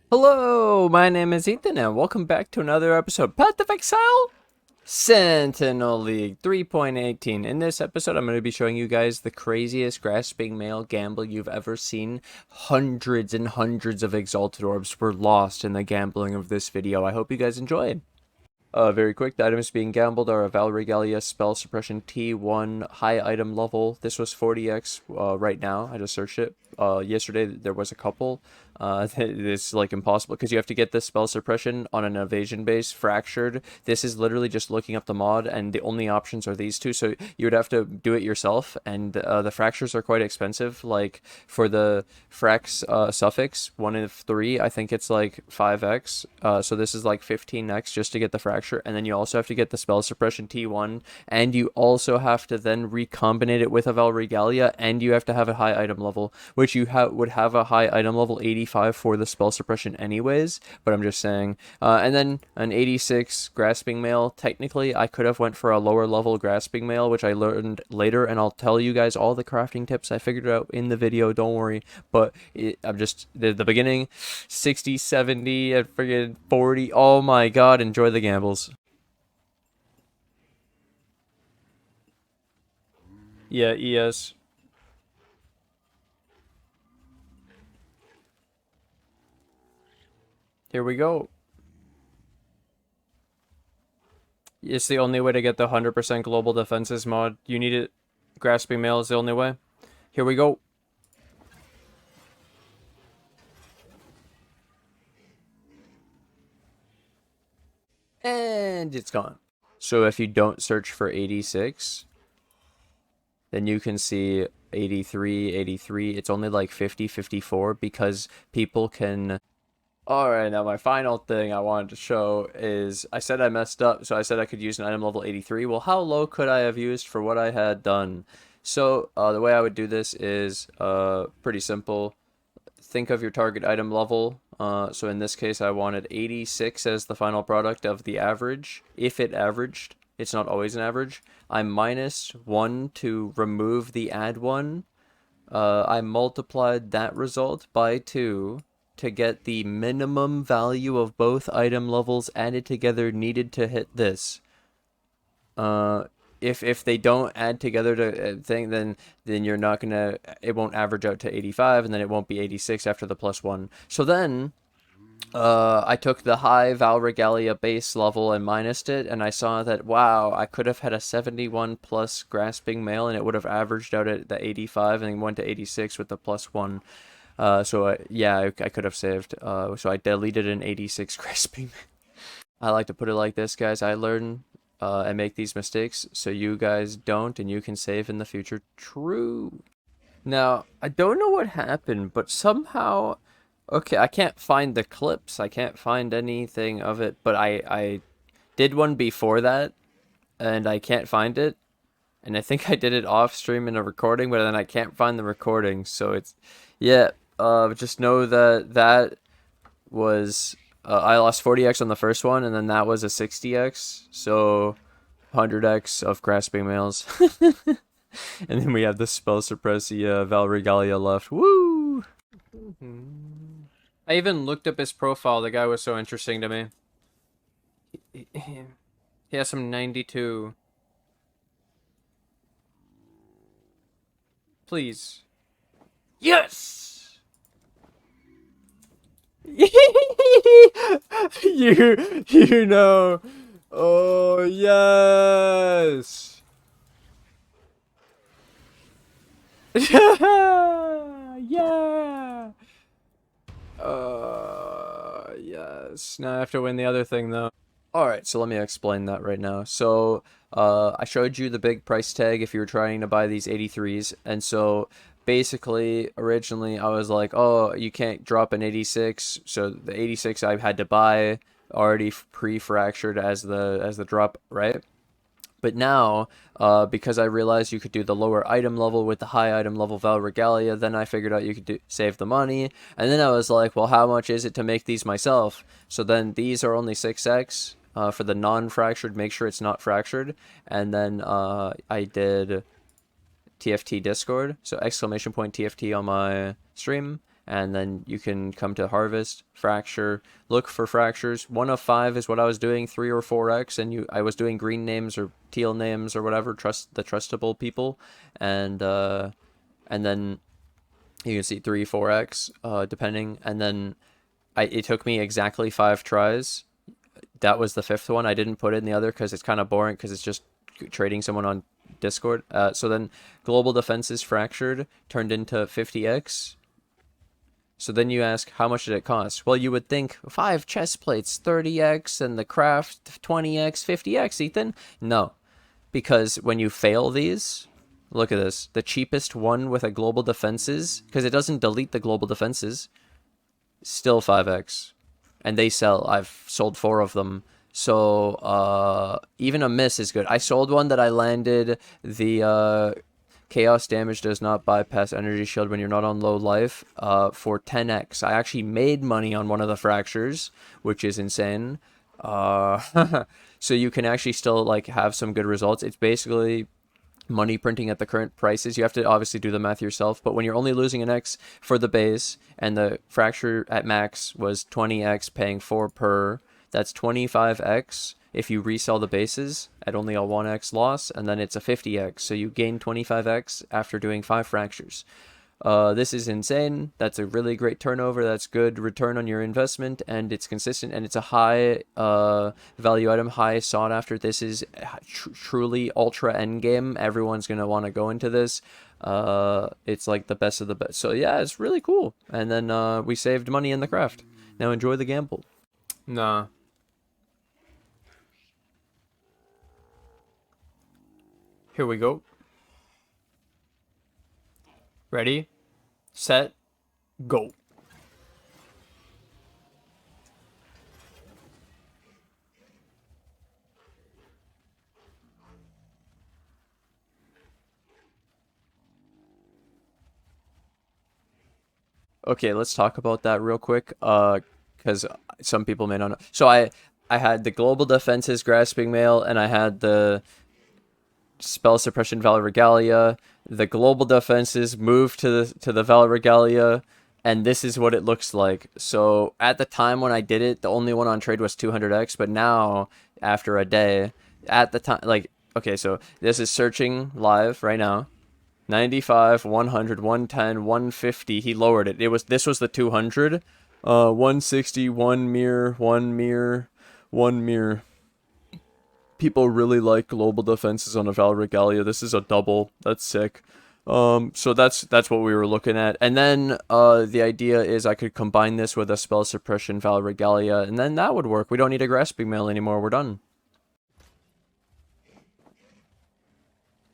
Hello, my name is Ethan, and welcome back to another episode of Path of Exile Sentinel League 3.18. In this episode, I'm going to be showing you guys the craziest grasping male gamble you've ever seen. Hundreds and hundreds of exalted orbs were lost in the gambling of this video. I hope you guys enjoyed. Very quick, the items being gambled are a Vaal Regalia Spell Suppression T1 high item level. This was 40x right now. I just searched it. Yesterday there was a couple. It's like impossible because you have to get this spell suppression on an evasion base fractured. This is literally just looking up the mod, and the only options are these two. So you would have to do it yourself, and the fractures are quite expensive. Like for the frax suffix 1 of 3, I think it's like 5x. So this is like 15x just to get the fracture, and then you also have to get the spell suppression T1, and you also have to then recombinate it with a Vaal Regalia, and you have to have a high item level, which you would have a high item level 85 for the spell suppression anyways, but I'm just saying. And then an 86 grasping mail. Technically, I could have went for a lower level grasping mail, which I learned later, and I'll tell you guys all the crafting tips I figured out in the video, don't worry. But I'm just, the beginning, 60, 70, and friggin' 40. Oh my god, enjoy the gambles. Yeah, ES. Here we go. It's the only way to get the 100% global defenses mod. You need it. Grasping mail is the only way. Here we go. And it's gone. So if you don't search for 86, then you can see 83, 83. It's only like 50, 54 because people can... Alright, now my final thing I wanted to show is, I said I messed up, so I said I could use an item level 83. Well, how low could I have used for what I had done? So, the way I would do this is pretty simple. Think of your target item level. So in this case, I wanted 86 as the final product of the average. If it averaged, it's not always an average. I minus 1 to remove the add 1. I multiplied that result by 2 to get the minimum value of both item levels added together needed to hit this. If they don't add together to thing, then you're not gonna, it won't average out to 85, and then it won't be 86 after the +1. So then I took the high Vaal Regalia base level and minused it, and I saw that, wow, I could have had a 71 plus grasping mail, and it would have averaged out at the 85 and then went to 86 with the +1. Yeah, I could have saved. So I deleted an 86 grasping. I like to put it like this, guys. I learn and make these mistakes so you guys don't, and you can save in the future. True. Now, I don't know what happened, but somehow... Okay, I can't find the clips. I can't find anything of it, but I did one before that, and I can't find it. And I think I did it off stream in a recording, but then I can't find the recording. So it's, yeah, just know that that was, I lost 40x on the first one, and then that was a 60x. So 100x of grasping mails. And then we have the spell suppressia Vaal Regalia left. Woo! I even looked up his profile. The guy was so interesting to me. He has some 92. Please. Yes! you know. Oh, yes. Yeah. Yes. Now I have to win the other thing, though. Alright, so let me explain that right now. So, I showed you the big price tag if you were trying to buy these 83s, and so basically, originally, I was like, oh, you can't drop an 86, so the 86 I had to buy already pre-fractured as the drop, right? But now, because I realized you could do the lower item level with the high item level Vaal Regalia, then I figured out you could save the money. And then I was like, well, how much is it to make these myself? So then these are only 6x for the non-fractured. Make sure it's not fractured. And then I did TFT Discord. So exclamation point TFT on my stream. and then you can come to harvest, fracture, look for fractures. 1 of 5 is what I was doing, 3 or 4x, and I was doing green names or teal names or whatever, the trustable people, and then you can see 3, 4x, depending, and then it took me exactly 5 tries. That was the 5th one. I didn't put it in the other because it's kind of boring because it's just trading someone on Discord. So then global defenses fractured turned into 50x. So then you ask, how much did it cost? Well, you would think 5 chest plates, 30x, and the craft 20x, 50x, Ethan. No, because when you fail these, look at this. The cheapest one with a global defenses, because it doesn't delete the global defenses, still 5x. And they sell. I've sold 4 of them. So even a miss is good. I sold one that I landed the chaos damage does not bypass energy shield when you're not on low life for 10x. I actually made money on one of the fractures, which is insane. So you can actually still like have some good results. It's basically money printing at the current prices. You have to obviously do the math yourself, but when you're only losing an X for the base and the fracture at max was 20x paying 4 per, that's 25x if you resell the bases at only a 1x loss, and then it's a 50x, so you gain 25x after doing 5 fractures. This is insane. That's a really great turnover. That's good return on your investment, and it's consistent, and it's a high value item, high sought after. This is truly ultra endgame. Everyone's gonna want to go into this. It's like the best of the best. So yeah, it's really cool. And then we saved money in the craft. Now enjoy the gamble. Nah. Here we go. Ready, set, go. Okay, let's talk about that real quick, because some people may not know. So I had the global defenses grasping mail, and I had the spell suppression Vaal Regalia. The global defenses moved to the Vaal Regalia, and this is what it looks like. So at the time when I did it, the only one on trade was 200x, but now after a day, at the time, like, okay, so this is searching live right now. 95, 100, 110, 150. He lowered it. This was the 200. 160, 1 mirror, 1 mirror, 1 mirror. People really like global defenses on a Vaal Regalia. This is a double. That's sick. So that's what we were looking at. And then the idea is I could combine this with a spell suppression Vaal Regalia, and then that would work. We don't need a grasping mail anymore. We're done.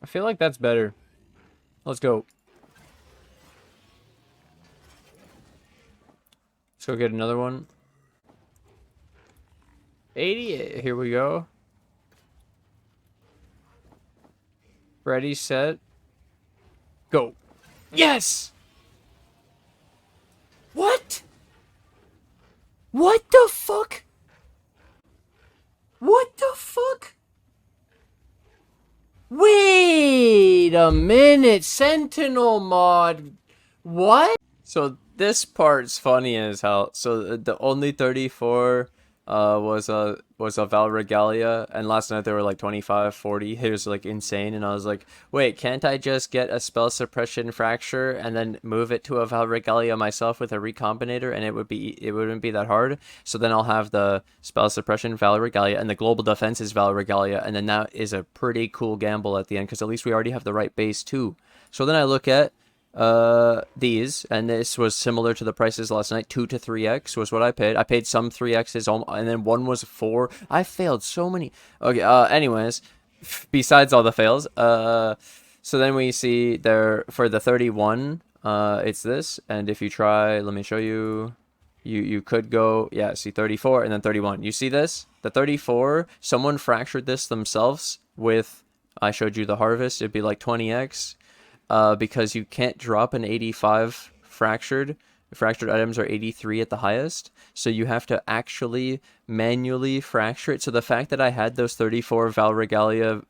I feel like that's better. Let's go. Let's go get another one. 88. Here we go. Ready, set, go. Yes! What? What the fuck? What the fuck? Wait a minute, Sentinel mod. What? So this part's funny as hell. So the only 34 was a Vaal Regalia, and last night they were like 25, 40. It was like insane, and I was like, wait, can't I just get a spell suppression fracture and then move it to a Vaal Regalia myself with a Recombinator, and it wouldn't be that hard. So then I'll have the spell suppression Vaal Regalia and the global defenses Vaal Regalia, and then that is a pretty cool gamble at the end, because at least we already have the right base too. So then I look at these, and this was similar to the prices last night. 2 to 3x was what I paid. I paid some 3x's, and then one was 4. I failed so many. Okay, anyways, besides all the fails, so then we see there for the 31, it's this, and if you try, let me show you. You could go, yeah, see 34 and then 31. You see this? The 34, someone fractured this themselves with, I showed you the harvest, it'd be like 20x. Because you can't drop an 85 fractured. Fractured items are 83 at the highest. So you have to actually manually fracture it. So the fact that I had those 34 Vaal Regalia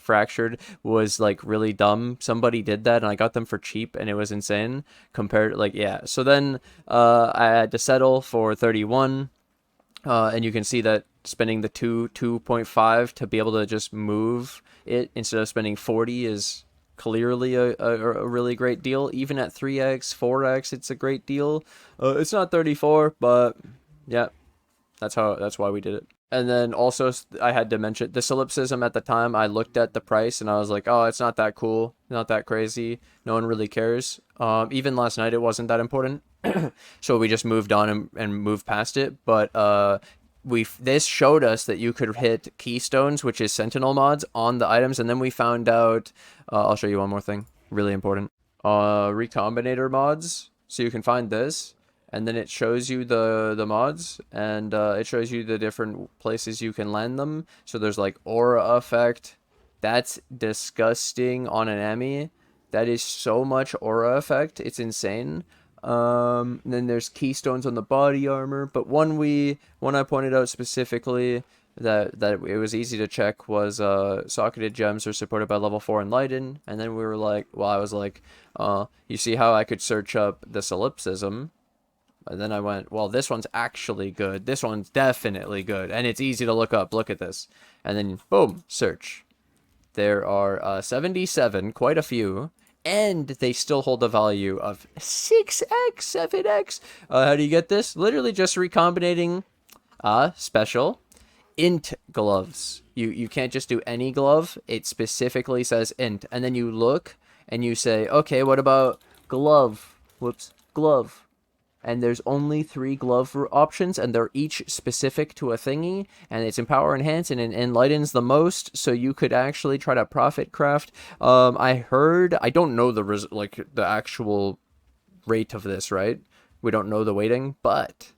fractured was like really dumb. Somebody did that and I got them for cheap and it was insane compared like yeah. So then I had to settle for 31 and you can see that spending the 2.5 to be able to just move it instead of spending 40 is clearly a really great deal. Even at 3x, 4x, it's a great deal. It's not 34, but yeah, that's why we did it. And then also I had to mention the solipsism at the time. I looked at the price and I was like, oh, it's not that cool, not that crazy. No one really cares. Even last night it wasn't that important. So we just moved on and moved past it. But this showed us that you could hit keystones, which is Sentinel mods, on the items, and then we found out. I'll show you one more thing, really important. Recombinator mods. So you can find this, and then it shows you the mods, and it shows you the different places you can land them. So there's like aura effect. That's disgusting on an Emmy. That is so much aura effect. It's insane. And then there's keystones on the body armor, but one I pointed out specifically that it was easy to check was socketed gems are supported by level 4 Enlighten, and then we were like, well, I was like, you see how I could search up the solipsism, and then I went, well, this one's actually good, this one's definitely good, and it's easy to look up, look at this, and then boom, search. There are 77, quite a few, and they still hold a value of 6x, 7x. How do you get this? Literally just recombinating special int gloves. You can't just do any glove. It specifically says int. And then you look and you say, okay, what about glove? Whoops, glove. And there's only 3 glove options, and they're each specific to a thingy, and it's empower, enhance, and it enlightens the most, so you could actually try to profit craft. I heard, I don't know the actual rate of this, right? We don't know the weighting, but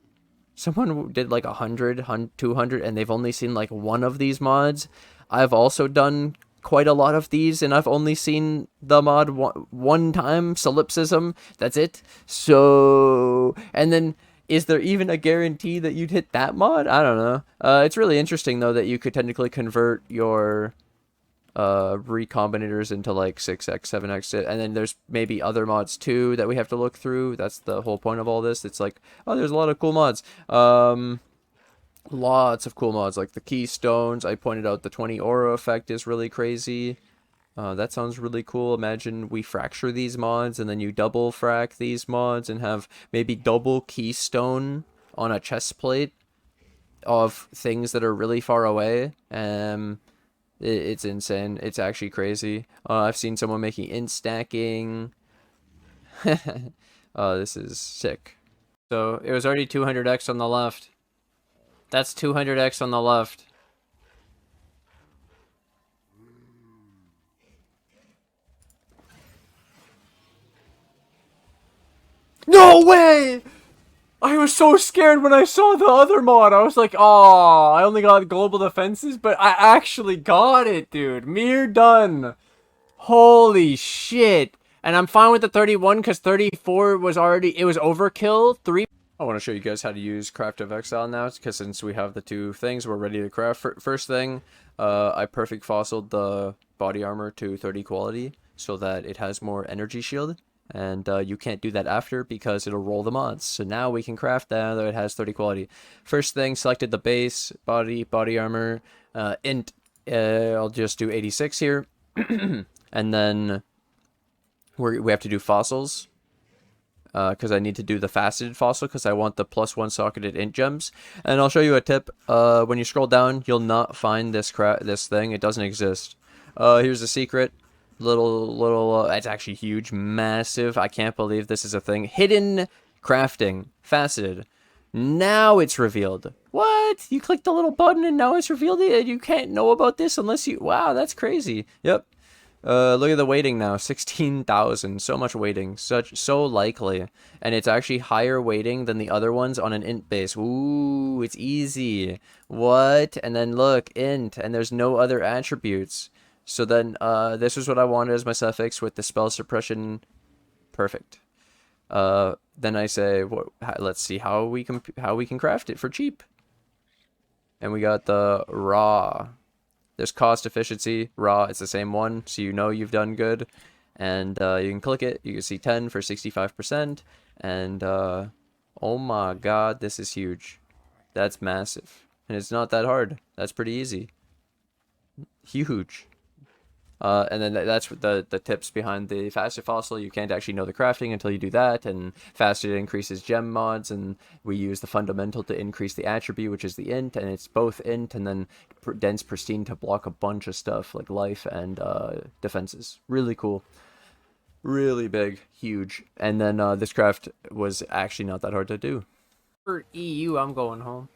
someone did like 100, 200, and they've only seen like one of these mods. I've also done quite a lot of these, and I've only seen the mod one time, solipsism, that's it. So, and then is there even a guarantee that you'd hit that mod? I don't know. It's really interesting though that you could technically convert your recombinators into like 6x, 7x, and then there's maybe other mods too that we have to look through. That's the whole point of all this. It's like, oh, there's a lot of cool mods. Lots of cool mods, like the keystones. I pointed out the 20 aura effect is really crazy. That sounds really cool. Imagine we fracture these mods and then you double frac these mods and have maybe double keystone on a chest plate of things that are really far away. It's insane. It's actually crazy. I've seen someone making int stacking. This is sick. So it was already 200x on the left. That's 200x on the left. No way! I was so scared when I saw the other mod. I was like, oh, I only got global defenses, but I actually got it, dude. Mere done. Holy shit. And I'm fine with the 31 because 34 was already, it was overkill. I want to show you guys how to use Craft of Exile now, because since we have the 2 things, we're ready to craft. First thing, I perfect fossiled the body armor to 30 quality so that it has more energy shield. And you can't do that after because it'll roll the mods. So now we can craft that, though it has 30 quality. First thing, selected the base, body armor, int. I'll just do 86 here. And then we have to do fossils. Because I need to do the faceted fossil because I want the +1 socketed int gems. And I'll show you a tip. When you scroll down, you'll not find this thing. It doesn't exist. Here's a secret. It's actually huge, massive. I can't believe this is a thing. Hidden crafting, faceted. Now it's revealed. What? You click the little button and now it's revealed it? You can't know about this unless you... Wow, that's crazy. Yep. Look at the weighting now, 16,000. So much weighting, so likely, and it's actually higher weighting than the other ones on an int base. Ooh, it's easy. What? And then look, int, and there's no other attributes. So then, this is what I wanted as my suffix with the spell suppression. Perfect. Then I say, let's see how we can craft it for cheap. And we got the raw. There's cost, efficiency, raw. It's the same one, so you know you've done good. And you can click it. You can see 10 for 65%. And oh my god, this is huge. That's massive. And it's not that hard. That's pretty easy. Huge. And then that's what the tips behind the faster fossil. You can't actually know the crafting until you do that, and faster increases gem mods, and we use the fundamental to increase the attribute, which is the int, and it's both int and then dense pristine to block a bunch of stuff like life and defenses. Really cool. Really big, huge. And then this craft was actually not that hard to do. For EU, I'm going home.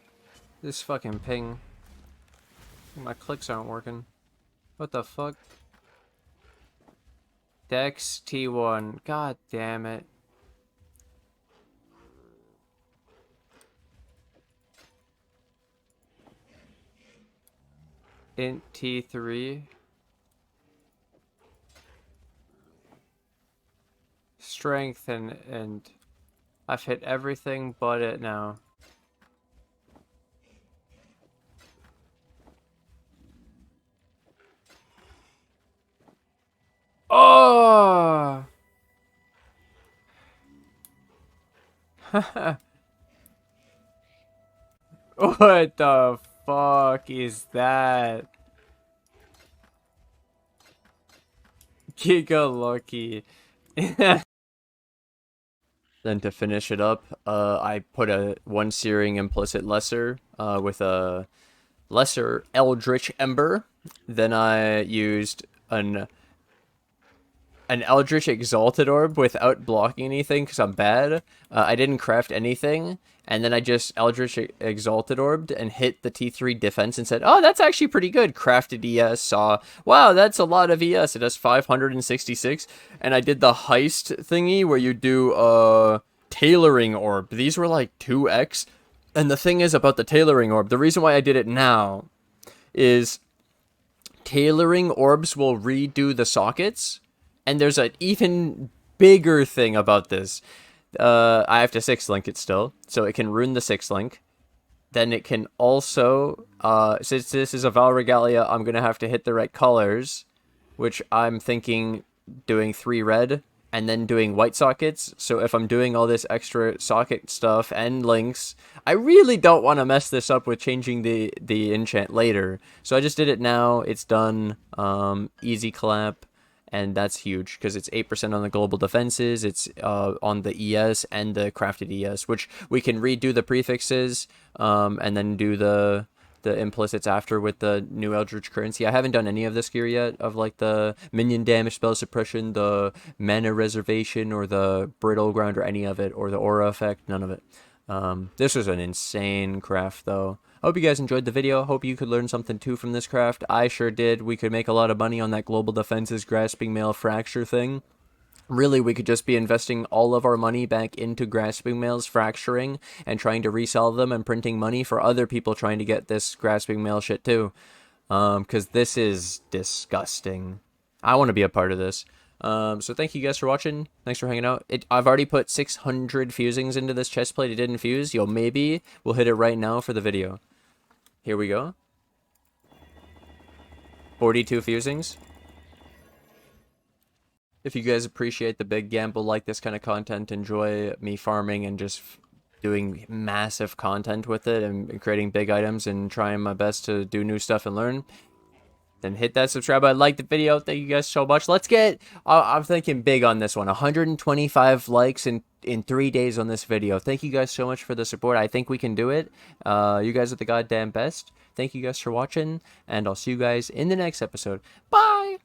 This fucking ping. My clicks aren't working. What the fuck? Dex T1. God damn it. Int T3. Strength and I've hit everything but it now. Oh! What the fuck is that? Giga lucky. Then to finish it up, I put a 1 searing implicit lesser with a lesser eldritch ember. Then I used an eldritch exalted orb without blocking anything because I'm bad. I didn't craft anything, and then I just eldritch exalted orbed and hit the T3 defense and said, oh, that's actually pretty good. Crafted ES, saw, wow, that's a lot of ES. It does 566, and I did the heist thingy where you do tailoring orb. These were like 2x, and the thing is about the tailoring orb, the reason why I did it now is tailoring orbs will redo the sockets. And there's an even bigger thing about this. I have to 6-link it still, so it can ruin the 6-link. Then it can also, since this is a Vaal Regalia, I'm going to have to hit the right colors, which I'm thinking doing 3 red and then doing white sockets. So if I'm doing all this extra socket stuff and links, I really don't want to mess this up with changing the enchant later. So I just did it now. It's done. Easy clap. And that's huge because it's 8% on the global defenses. It's on the ES and the crafted ES, which we can redo the prefixes and then do the implicits after with the new Eldritch currency. I haven't done any of this gear yet of like the minion damage, spell suppression, the mana reservation, or the brittle ground, or any of it, or the aura effect. None of it. This was an insane craft though. I hope you guys enjoyed the video. Hope you could learn something too from this craft. I sure did. We could make a lot of money on that global defenses grasping mail fracture thing. Really, we could just be investing all of our money back into grasping mails fracturing and trying to resell them and printing money for other people trying to get this grasping mail shit too. Because this is disgusting. I want to be a part of this. So thank you guys for watching. Thanks for hanging out. I've already put 600 fusings into this chestplate. It didn't fuse. Yo, maybe we'll hit it right now for the video. Here we go. 42 fusings. If you guys appreciate the big gamble, like this kind of content, enjoy me farming and just doing massive content with it and creating big items and trying my best to do new stuff and learn, then hit that subscribe button, like the video. Thank you guys so much. Let's get, I'm thinking big on this one. 125 likes in 3 days on this video. Thank you guys so much for the support. I think we can do it. You guys are the goddamn best. Thank you guys for watching, and I'll see you guys in the next episode. Bye!